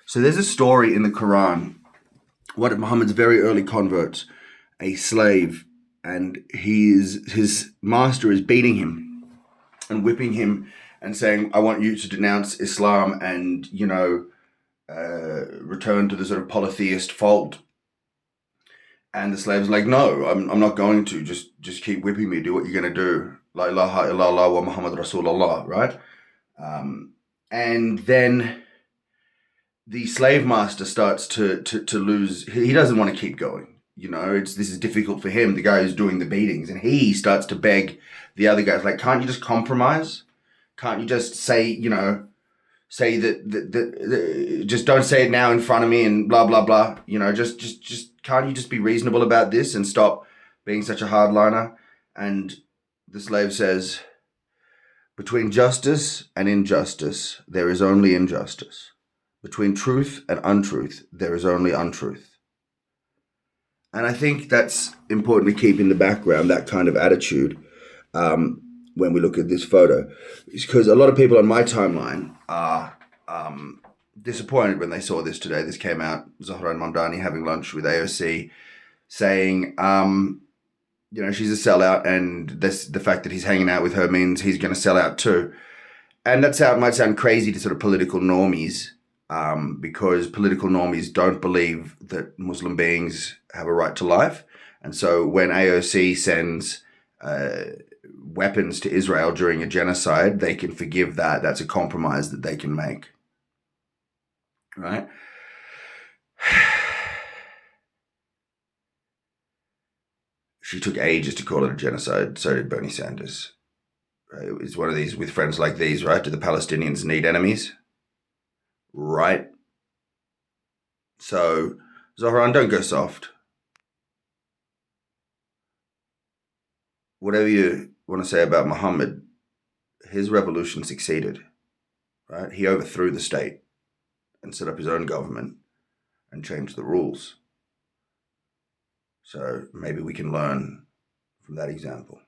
So there's a story in the Quran, one of Muhammad's very early converts, a slave, and his master is beating him and whipping him and saying, "I want you to denounce Islam and return to the sort of polytheist fold." And the slave's like, "No, I'm not going to. Just keep whipping me. Do what you're going to do. La ilaha illallah wa Muhammad Rasulullah," right? And then the slave master starts to lose. He doesn't want to keep going. This is difficult for him, the guy who's doing the beatings, and he starts to beg the other guys, like, "Can't you just compromise? Can't you just say that just don't say it now in front of me and blah blah blah. Just can't you just be reasonable about this and stop being such a hardliner?" And the slave says, "Between justice and injustice, there is only injustice. Between truth and untruth, there is only untruth." And I think that's important to keep in the background, that kind of attitude, when we look at this photo. It's because a lot of people on my timeline are disappointed when they saw this today. This came out, Zohran Mamdani having lunch with AOC, saying, she's a sellout, and the fact that he's hanging out with her means he's going to sell out too. And might sound crazy to sort of political normies, because political normies don't believe that Muslim beings have a right to life. And so when AOC sends weapons to Israel during a genocide, they can forgive that. That's a compromise that they can make. Right? She took ages to call it a genocide. So did Bernie Sanders. Right? It's one of these with friends like these, right? Do the Palestinians need enemies? Right? So, Zohran, don't go soft. Whatever you want to say about Muhammad, his revolution succeeded. Right? He overthrew the state and set up his own government and changed the rules. So maybe we can learn from that example.